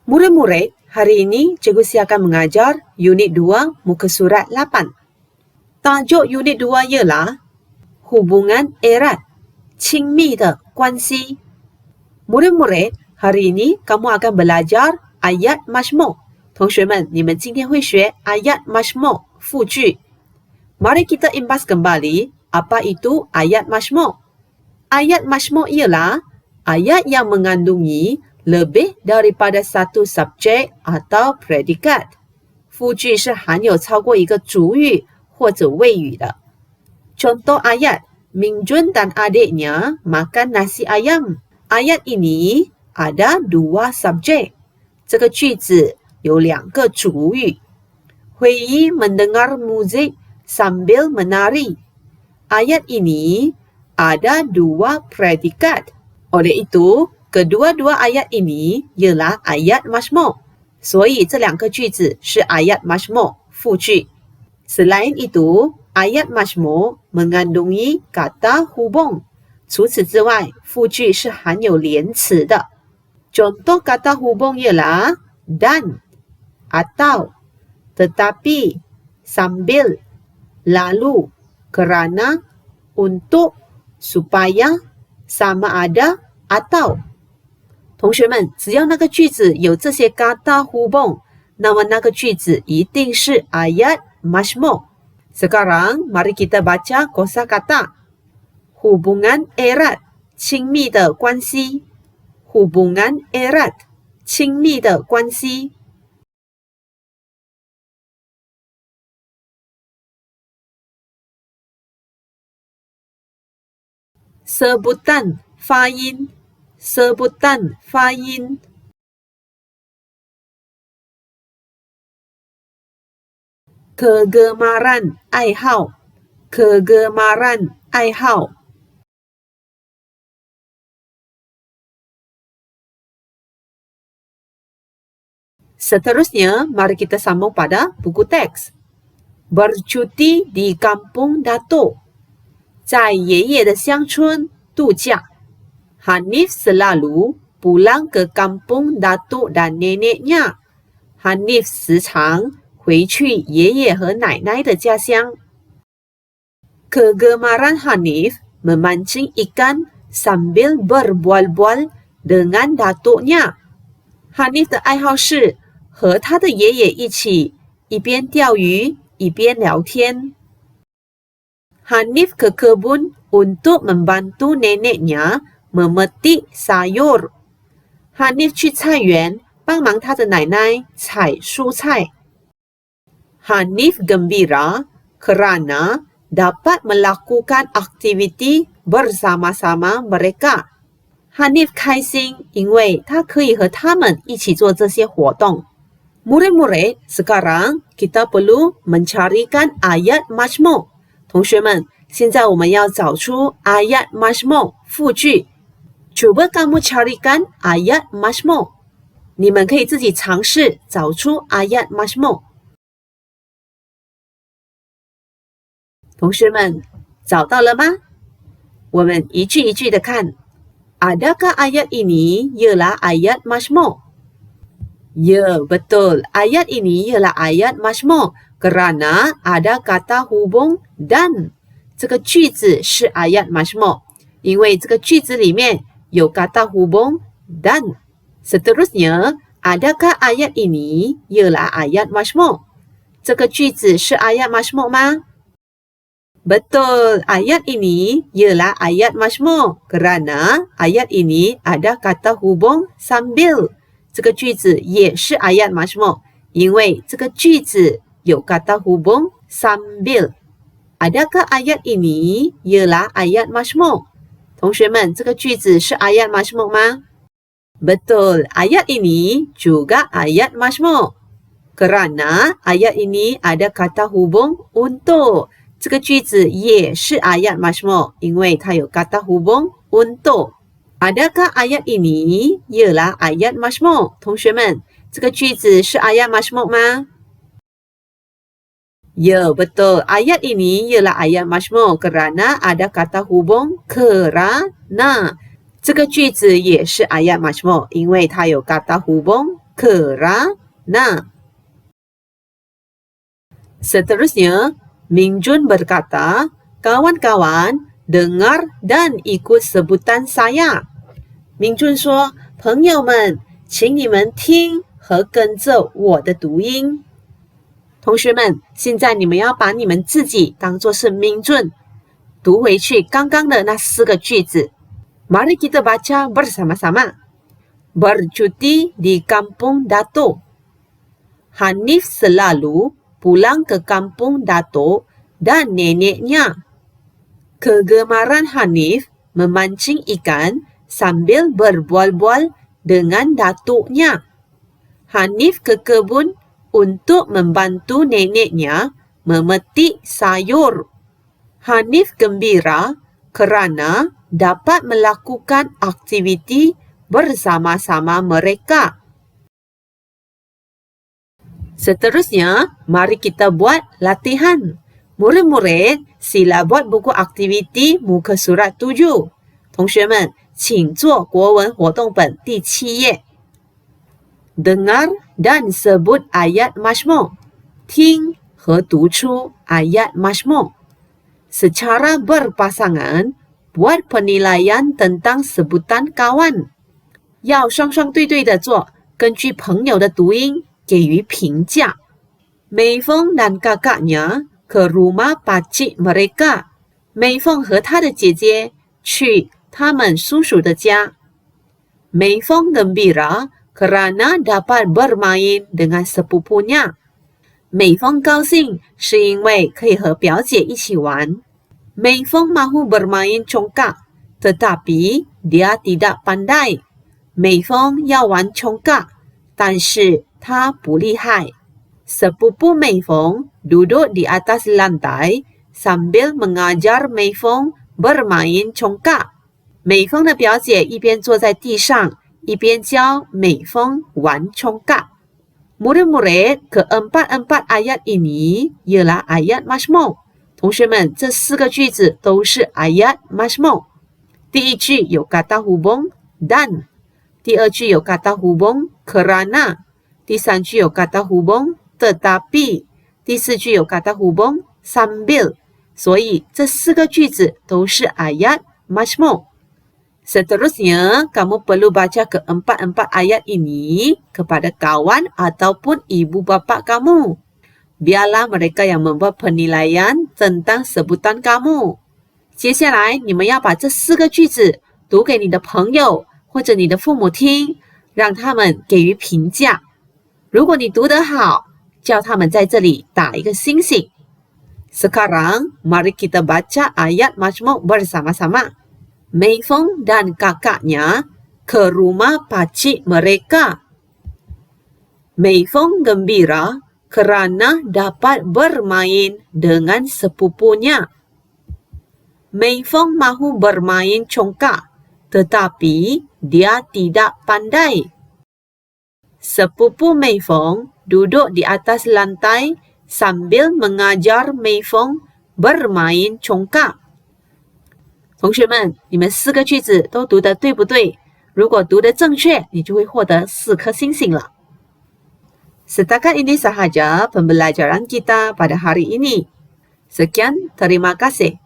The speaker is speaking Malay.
Murid-murid, hari ini Cikgu Si akan mengajar Unit 2 muka surat 8. Tajuk Unit 2 ialah Hubungan erat, 亲密的关系. Murid-murid, hari ini kamu akan belajar ayat majmuk. 同学们，你们今天会学 ayat majmuk, 复句. Mari kita imbas kembali apa itu ayat majmuk. Ayat majmuk ialah ayat yang mengandungi lebih daripada satu subjek atau predikat. 复句是含有超过一个主语或者谓语的。Contoh ayat, Mingjun dan adiknya makan nasi ayam. Ayat ini ada dua subjek. 这个句子有两个主语。Hui mendengar muzik sambil menari. Ayat ini ada dua predikat. Oleh itu, kedua-dua ayat ini ialah ayat majmuk. 所以这两个句子是 ayat majmuk, 复句。Selain itu, ayat majmuk mengandungi kata hubung. 除此之外，复句是含有连词的。Contoh kata hubung ialah dan, atau, tetapi, sambil, lalu, kerana, untuk, supaya, sama ada, atau. 同学们，只要那个句子有这些 kata hubung, 那么那个句子一定是 ayat majmuk. Sekarang, mari kita baca kosakata. Hubungan erat, 亲密的关系. Hubungan erat, 亲密的关系. Sebutan, 发音. Sebutan, 发音. Kegemaran, 爱好. Kegemaran, 爱好. Seterusnya, mari kita sambung pada buku teks. Bercuti di kampung Datuk. 在爷爷的乡村度假. Hanif selalu pulang ke kampung Datuk dan neneknya. Hanif 时常回去爷爷和奶奶的家乡。Kegemaran Hanif memancing ikan sambil berbual-bual dengan datuknya. Hanif 的爱好是和他的爷爷一起一边钓鱼一边聊天。Hanif ke kebun untuk membantu neneknya memetik sayur. Hanif 去菜园帮忙他的奶奶采蔬菜。Hanif gembira kerana dapat melakukan aktiviti bersama-sama mereka. Hanif 开心，因为他可以和他们一起做这些活动。Murid-murid, sekarang kita perlu mencarikan ayat majmuk. 同学们，现在我们要找出 ayat majmuk 复句。Cuba kamu carikan ayat majmuk. 你们可以自己尝试找出 ayat majmuk。同学们，找到了吗？我们一句一句的看。Adakah ayat ini ialah ayat majmuk? Ya, betul. Ayat ini ialah ayat majmuk kerana ada kata hubung dan. 这个句子是 ayat majmuk, 因为这个句子里面有 kata hubung dan. Seterusnya, adakah ayat ini ialah ayat majmuk? 这个句子是 ayat majmuk 吗？ Betul, ayat ini ialah ayat majmuk kerana ayat ini ada kata hubung sambil. 这个句子也是 ayat majmuk, 因为这个句子有 kata hubung sambil. Adakah ayat ini ialah ayat majmuk? 同学们，这个句子是 ayat majmuk 吗？ Betul, ayat ini juga ayat majmuk kerana ayat ini ada kata hubung untuk. 这个句子也是 ayat majmuk, 因为它有 kata hubung untuk. Adakah ayat ini ialah ayat majmuk? 同学们，这个句子是 ayat majmuk 吗？ Ya, betul. Ayat ini ialah ayat majmuk kerana ada kata hubung kerana. 这个句子也是 ayat majmuk, 因为它有 kata hubung kerana. Seterusnya, Ming Jun berkata, kawan-kawan, dengar dan ikut sebutan saya. 明俊说，朋友们，请你们听和跟着我的读音。同学们，现在你们要把你们自己当作是明俊，读回去刚刚的那4个句子。Mari kita baca bersama-sama. Bercuti di kampung Dato'. Hanif selalu pulang ke kampung Dato' dan neneknya. Kegemaran Hanif memancing ikan sambil berbual-bual dengan datuknya. Hanif ke kebun untuk membantu neneknya memetik sayur. Hanif gembira kerana dapat melakukan aktiviti bersama-sama mereka. Seterusnya, mari kita buat latihan. Murid-murid, sila buat buku aktiviti muka surat 7. 同学们，请做国文活动本第7页。Dengar dan sebut ayat Mazmur. 听和读出 ayat Mazmur. Secara berpasangan, buat penilaian tentang sebutan kawan. 要双双对对的做，根据朋友的读音给予评价。美凤 dan kakaknya ke rumah pakcik mereka. 美凤和她的姐姐去他们叔叔的家。美凤 gembira kerana dapat bermain dengan sepupunya. 美凤高兴是因为可以和表姐一起玩。美凤 mahu bermain congkak, tetapi dia tidak pandai. 美凤要玩 congkak, 但是她不厉害。Sepupu 美凤 duduk di atas lantai sambil mengajar 美凤 bermain congkak. 美凤的表姐一边坐在地上，一边教美凤玩 congkak. Murid-murid, keempat-empat ayat ini ialah ayat Mazmur. 同学们，这4个句子都是 ayat Mazmur. 第一句有 kata hubung dan. 第二句有 kata hubung kerana. 第三句有 kata hubung tetapi. 第四句有 kata hubung sambil. 所以这4个句子都是 ayat Mazmur. Seterusnya, kamu perlu baca keempat-empat ayat ini kepada kawan ataupun ibu bapa kamu. Biarlah mereka yang membuat penilaian tentang sebutan kamu. 接下来，你们要把这4个句子读给你的朋友或者你的父母听，让他们给予评价。如果你读得好，叫他们在这里打一个星星。Sekarang, mari kita baca ayat Mazmur bersama-sama. 美凤 dan kakaknya ke rumah pakcik mereka. 美凤 gembira kerana dapat bermain dengan sepupunya. 美凤 mahu bermain congkak, tetapi dia tidak pandai. Sepupu 美凤 duduk di atas lantai sambil mengajar 美凤 bermain congkak. 同学们，你们4个句子都读得对不对？如果读得正确，你就会获得4颗星星了。Setakat ini sahaja pembelajaran kita pada hari ini. Sekian, terima kasih.